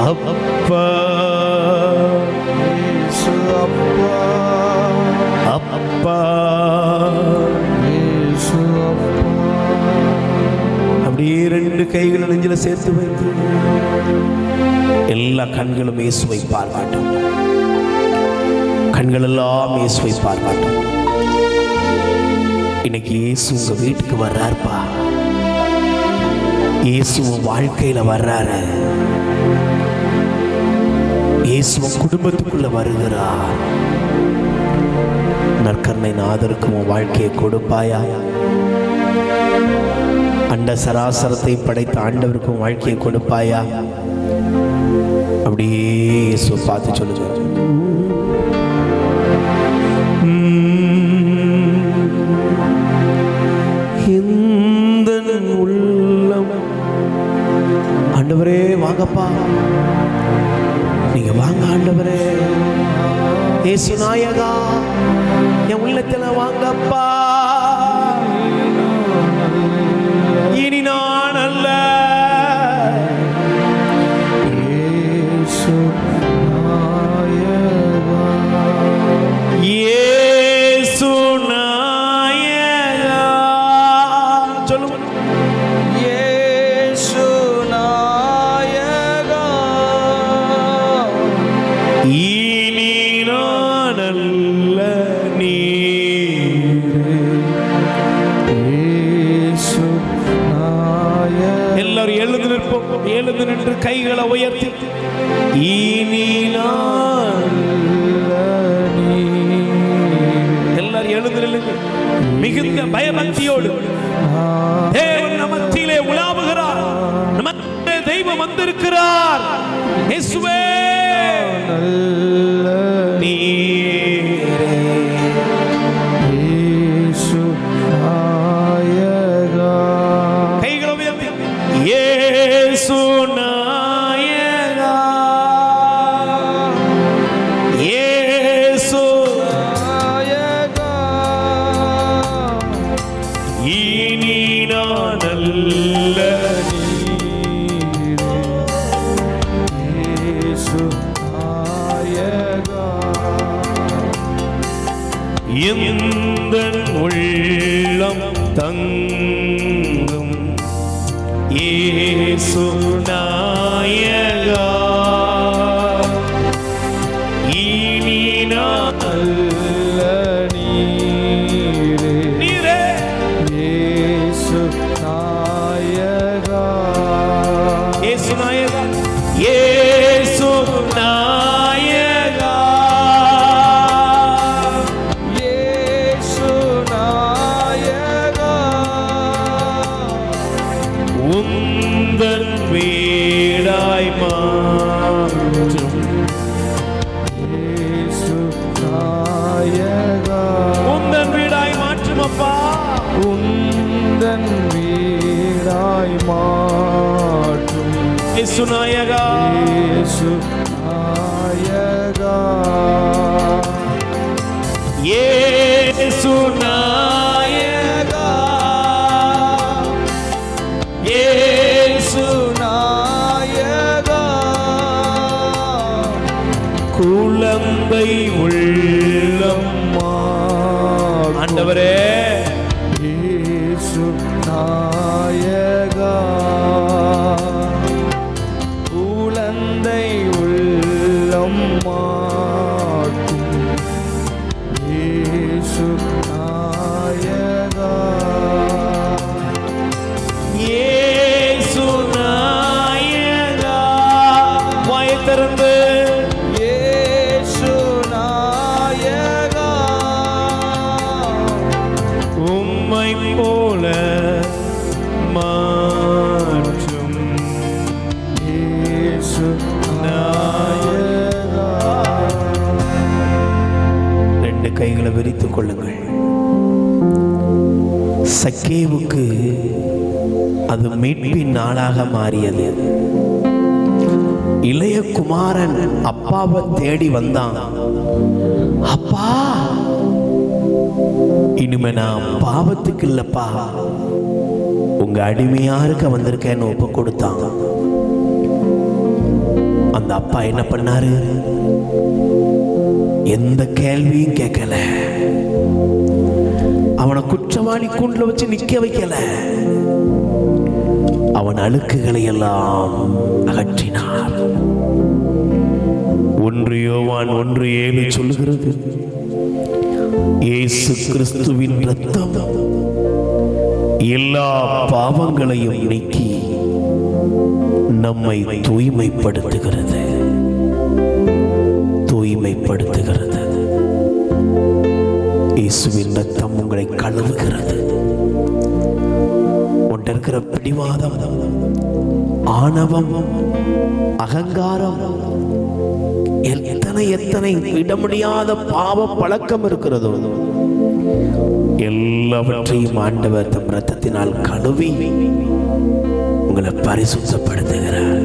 அப்பா இயேசு, அப்பா அப்பா இயேசு, அப்பா. அப்படியே ரெண்டு கைகளை நெஞ்சில சேர்த்து வைத்து எல்லா கண்களும் இயேசுவை பார்க்கட்டும். கண்கள் எல்லாம் இயேசுவை பார்க்கட்டும். இன்னைக்கு இயேசு உங்க வீட்டுக்கு வர்றாருப்பா. இயேசு உன் வாழ்க்கையில வர்றாரு. இயேசு உன் குடும்பத்துக்குள்ள வருகிறார். நற்கருணை நாதருக்கு உன் வாழ்க்கையை கொடுப்பாயா? அண்ட சராசரத்தை படைத்த ஆண்டவருக்கு உன் வாழ்க்கையை கொடுப்பாயா? அப்படியே இயேசு பார்த்து சொல்லுங்க. உள்ளம் ஆண்டவரே வாங்கப்பா, நீங்க வாங்க ஆண்டவரே. இயேசு நாயகா, என் உள்ளத்துல வாங்கப்பா. இனி நான் அல்ல, இயேசு நாயகா, இயேசு நாயகா. சொல்லுங்க, இயேசு நாயகா, இனி நான் அல்ல நீரே. இயேசு நாயகா. எல்லாரும் எழுந்து நிற்போம். எழுந்து நின்று கைகளை உயர்த்தி, இனி நான் எல்லாரும் எழுந்து நில்லுங்க. மிகுந்த பயபக்தியோடு தேவன் நமத்திலே உலாவுகிறார். நமக்கு தெய்வம் வந்திருக்கிறார். இயேசுவே நீரே, இயேசு நாயகா. கைகளை உயர்த்தி, இயேசு நாயகா, இயேசு நாயகா, இனி நான் அல்ல நீரே. இயேசு நாயகா, எந்தன் உள்ளம் தங்கும் இயேசு நாயகா, இனி நான் அல்ல நீரே. நீரே இயேசு நாயகா, இயேசு நாயகா, இயேசு நாயகா, இயேசு நாயகா. உந்தன் வீடாய் மாற்றும் இயேசு நாயகா, உந்தன் வீடாய் மாற்றும் அப்பா. உந்தன் வீடாய் மாற்றும் இயேசு நாயகா, இயேசு நாயகா, இயேசு நாயகா, இயேசு நாயகா, 2 கைகளை விரித்துக் கொள்ளுங்கள். சக்கேவுக்கு அது மீட்பின் நாளாக மாறியது. இளைய குமாரன் அப்பாவை தேடி வந்தான். அப்பா, இனிமே நான் பாவத்துக்கு இல்லப்பா, உங்க அடிமையா இருக்க வந்திருக்கேன்னு ஒப்பு கொடுத்தான். அந்த அப்பா என்ன பண்ணாரு? எந்த கேள்வியும் கேட்கல. அவனை குற்றவாளி கூண்டுல வச்சு நிக்க வைக்கல. அவன் அழுக்குகளை எல்லாம் அகற்றினார். 1 யோவான் 1:7 சொல்லுகிறது, இயேசு கிறிஸ்துவின் இரத்தம் எல்லா பாவங்களையும் நீக்கி நம்மை தூய்மைப்படுத்துகிறது. இயேசுவின் இரத்தம் உங்களை கழுவுகிறது. உன்கிட்ட இருக்கிற பிடிவாதம், ஆணவம், அகங்காரம், எத்தனை விட முடியாத பாவ பழக்கம் இருக்கிறதோ எல்லாவற்றையும் ஆண்டவர் தம் இரத்தத்தினால் கழுவி உங்களை பரிசுத்தப்படுத்துகிறார்.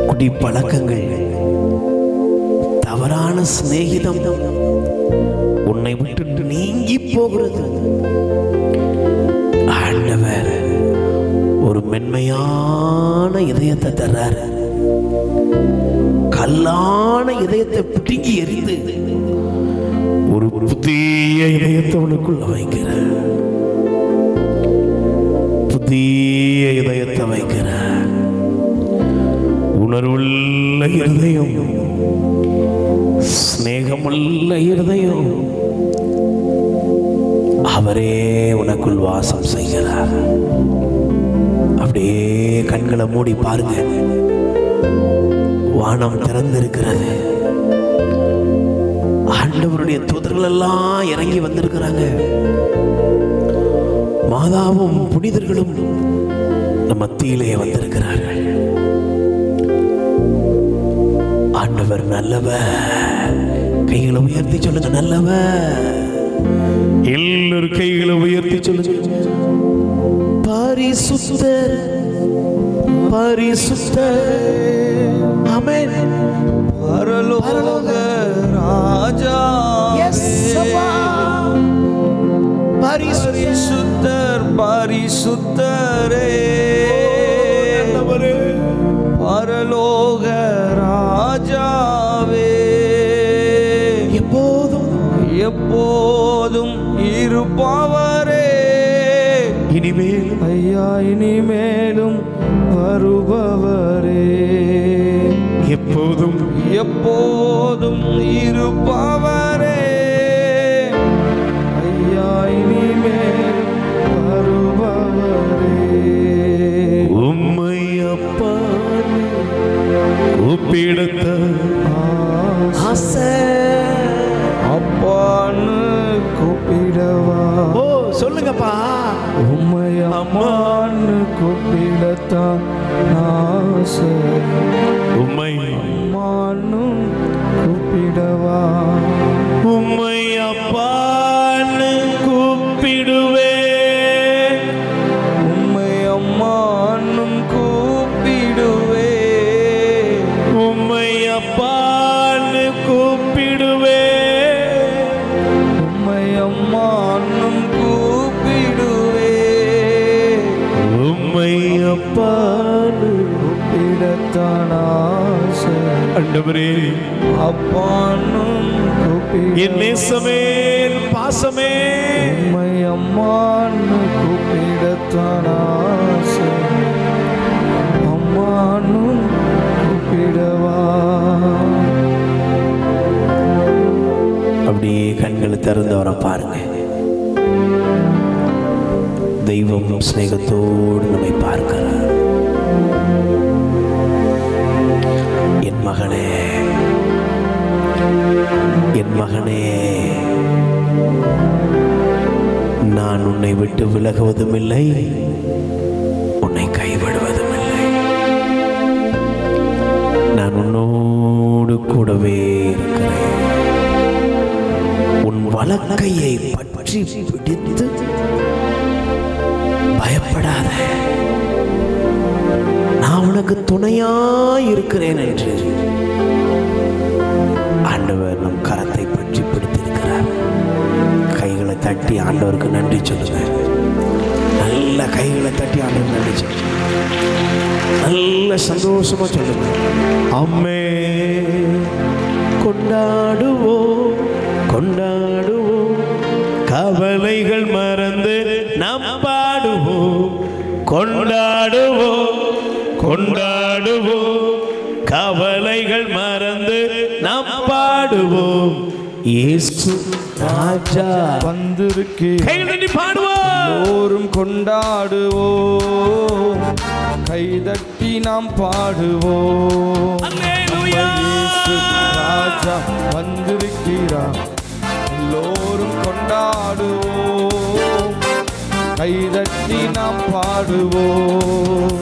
குடி பழக்கங்கள், தவறான சிநேகிதம் உன்னை விட்டு நீங்கி போகிறது. ஆண்டவர் ஒரு மென்மையான இதயத்தை தர்றார். கல்லான இதயத்தை பிடுங்கி எறிந்து ஒரு புதிய இதயத்தை உனக்குள்ள வைக்கிறார். புதிய இதயத்தை வைக்கிறார். உணர்வுள்ள இருதயம், ஸ்நேகமுள்ள இருதயம், அவரே உனக்குள் வாசம் செய்கிறார். அப்படியே கண்களை மூடி பாருங்க. வானம் திறந்திருக்கிறது. ஆண்டவருடைய தூதர்கள் எல்லாம் இறங்கி வந்திருக்கிறாங்க. மாதாவும் புனிதர்களும் நம் மத்தியிலே வந்திருக்கிறார்கள். ஆண்டவர் நல்லவர். கைகளை உயர்த்தி சொல்லுங்க, நல்லவர். எல்லாரும் கைகளை உயர்த்தி சொல்லுங்க, பரிசுத்தர், பரிசுத்தர். ஆமென். பரலோக ராஜா, பரிசுத்தர், பரிசுத்தரே, பரலோக ராஜாவே, எப்போதும் எப்போதும் இருப்பவரே, இனிமேலும் ஐயா இனிமேலும் வருபவரே, எப்போதும் எப்போதும் இருப்பவரே, ஐயா இனிமேலும் வருபவரே. உம்மை அப்பா கூப்பிடுத்த ஆசை, அப்பான்னு கூப்பிடவா? ஓ சொல்லுங்கப்பா. உம்மை அம்மான்னு கூப்பிடத்தான் ஆசை. உம்மை அம்மான்னு கூப்பிடவா? உம்மை அப்பான்னு கூப்பிடுவே. உம்மை அம்மான்னும் கூப்பிடுவே. உம்மை அப்பான்னு கூப்பிடுவே. உம்மை அம்மான்னும் கூப்பிடுவே. உம்மை அப்பான்னு கூப்பிடத்தான் ஆசை. ஆண்டவரே, அப்பான்னும் என் நேசமே, பாசமே, உம்மை அம்மான்னு கூப்பிடத்தான் ஆசை. அம்மான்னும் கூப்பிடவா? அப்படியே கண்களை திறந்தவரை பாருங்க. தெய்வம் ஸ்நேகத்தோடு நம்மை பார்க்கிறார். என் மகனே, என் மகனே, நான் உன்னை விட்டு விலகுவதும் இல்லை, உன்னை கைவிடுவதும் இல்லை. நான் உன்னோடு வலக்கையை பற்றி பிடித்து பயப்படாத, நான் உனக்கு துணையாய் இருக்கிறேன் என்று ஆண்டவர் நம் கரத்தை பற்றி பிடித்திருக்கிறார். கைகளை தட்டி ஆண்டவருக்கு நன்றி சொல்லுங்க. நல்ல கைகளை தட்டி ஆண்டவருக்கு நன்றி சொல்லுங்க. நல்ல சந்தோஷமா சொல்லுங்க. அம்மே கொண்டாடுவோம் கொண்டாடுவோம், கவலைகள் மறந்து நாம் பாடுவோம். கொண்டாடுவோம் கொண்டாடுவோம், கவலைகள் மறந்து நாம் பாடுவோம். இயேசு ராஜா வந்திருக்கிறார். கைகள் தட்டி பாடுவோம். எல்லோரும் கொண்டாடுவோம், கைதட்டி நாம் பாடுவோம். அல்லேலூயா. இயேசு ராஜா வந்திருக்கிறார். எல்லோரும் கொண்டாடுவோம், கைதட்டி நாம் பாடுவோம்.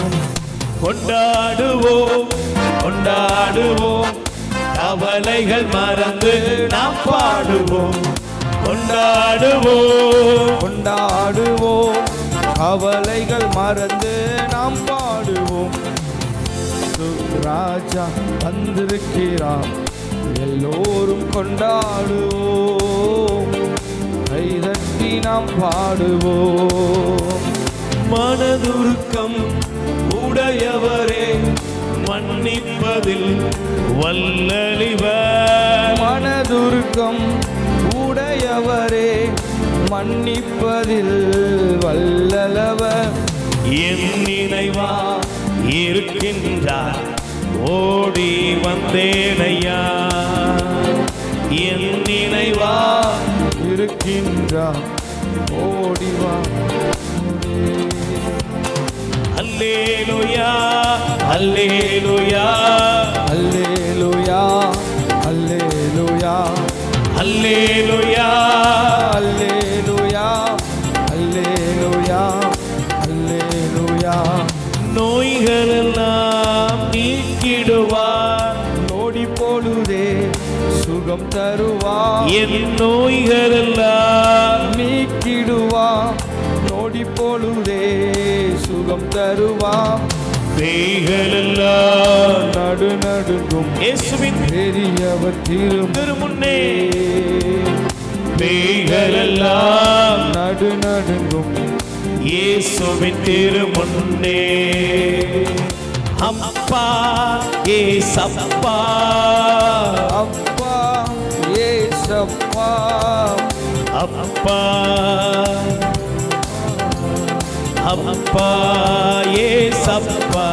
கொண்டாடுவோம் கொண்டாடுவோம், கவலைகள் மறந்து நாம் பாடுவோம். கொண்டாடுவோம் கொண்டாடுவோம், கவலைகள் மறந்து நாம் பாடுவோம். ராஜா வந்திருக்கிறார். எல்லோரும் கொண்டாடுவோம், கைதட்டி நாம் பாடுவோம். மனதுருக்கம் உடையவரே, மன்னிப்பதில் வல்லலிவர். மனதுருக்கம் உடையவரே, மன்னிப்பதில் வல்லவர். என் நினைவா இருக்கின்றார், ஓடி வந்தேனையா. என் நினைவா இருக்கின்றார், ஓடிவா. அல்லேலூயா அல்லேலூயா அல்லேலூயா அல்லேலூயா அல்லேலூயா அல்லேலூயா அல்லேலூயா அல்லேலூயா. நோய்களெல்லாம் நீக்கிடுவார், நோடி பொழுதே சுகம் தருவார். என் நோய்களெல்லாம் நீக்கிடுவார், நோடி பொழுதே சுகம் தருவார். பேய்களெல்லாம் நடுநடுங்கும் இயேசுவின் பெரியவர் திருமுன்னே. பேய்களெல்லாம் நடுநடுங்கும் இயேசுவின் திருமுன்னே. அப்பா ஏசப்பா, அப்பா ஏசப்பா, அப்பா அப்பா ஏசப்பா.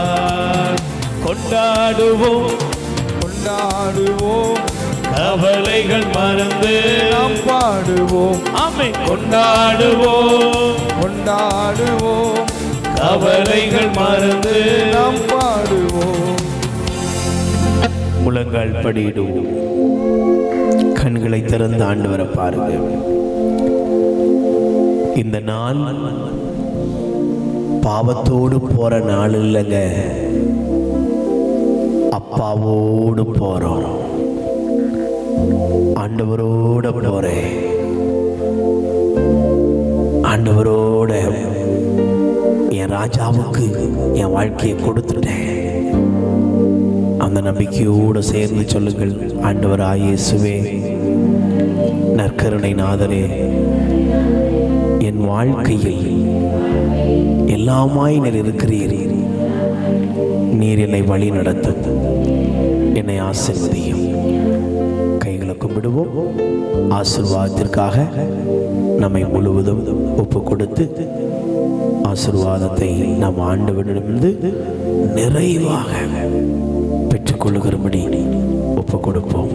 கொண்டாடுவோம் கொண்டாடுவோம், கவலைகள் மறந்து நாம் பாடுவோம். ஆமென். கொண்டாடுவோம் கொண்டாடுவோம், கவலைகள் மறந்து நாம் பாடுவோம். முழங்கால் படியிடுவோம். கண்களை திறந்து ஆண்டவரை பாருங்க. இந்த நாள் பாவத்தோடு போற நாள் இல்லைங்க, அப்பாவோடு போறோம். ஆண்டவரோட போறேன். ஆண்டவரோட என் ராஜாவுக்கு என் வாழ்க்கையை கொடுத்துட்டேன். அந்த நம்பிக்கையோடு சேர்ந்து சொல்லுங்கள். ஆண்டவராகிய இயேசுவே, நற்கருணை நாதரே, என் வாழ்க்கையில் எல்லாமாய் நீர் இருக்கிறீர். நீர் என்னை வழி நடத்தும், என்னை ஆசீர்வதியும். கைகளை கும்பிடுவோம். ஆசீர்வாதத்திற்காக நம்மை முழுவதும் ஒப்பு கொடுத்து ஆசீர்வாதத்தை நாம் ஆண்டவரிடமிருந்து நிறைவாக பெற்றுக்கொள்ளுகிறபடி ஒப்பு கொடுப்போம்.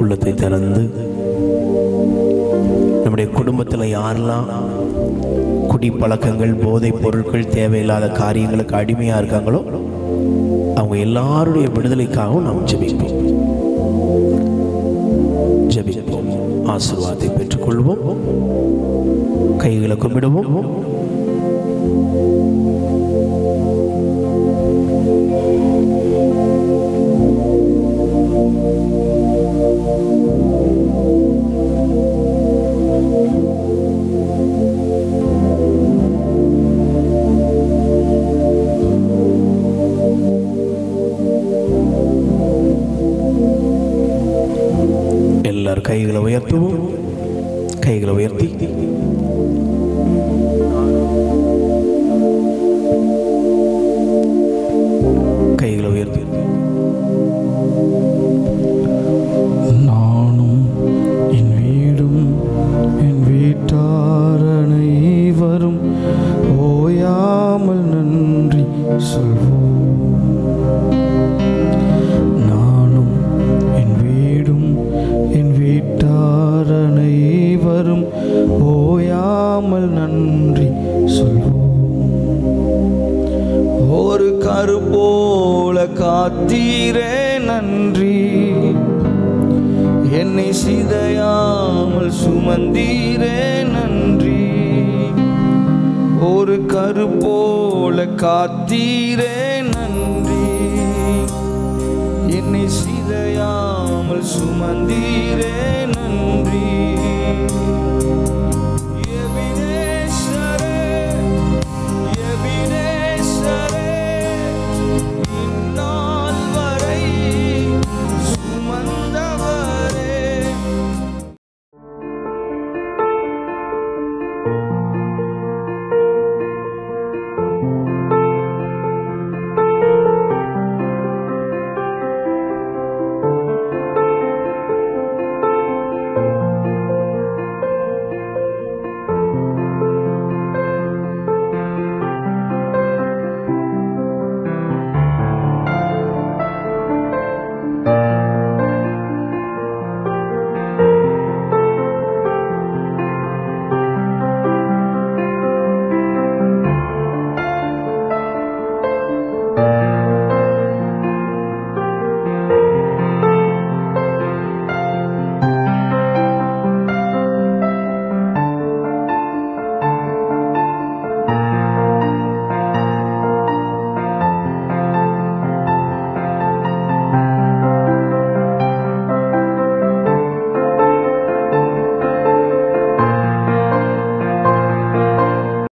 உள்ளத்தை திறந்து நம்முடைய குடும்பத்தில் யாரெல்லாம் குடி பழக்கங்கள், போதைப் பொருட்கள், தேவையில்லாத காரியங்களுக்கு அடிமையாக இருக்காங்களோ அவங்க எல்லாருடைய விடுதலைக்காகவும் நாம் ஜெபிப்போம். ஜெபிப்போம். ஆசீர்வாதத்தை பெற்றுக்கொள்வோம். கைகளை கும்பிடுவோம். எல்லாரும் கைகளை உயர்த்துவோம். கைகளை உயர்த்தி கைகளை உயர்த்தி நானும் என் வீடும் என் வீட்டார் அனைவரும் ஓயாமல் நன்றி சொல்வோம். நானும் என் வீடும் என் வீட்டார் அனைவரும் ஓயாமல் நன்றி சொல்வோம். ஒரு கரு போல காத்தீரே நன்றி, என்னை சிதையாமல் சுமந்தீரே நன்றி. ஒரு கரு போல காத்தீரே நன்றி, என்னை சிதையாமல் சுமந்தீரே நன்றி.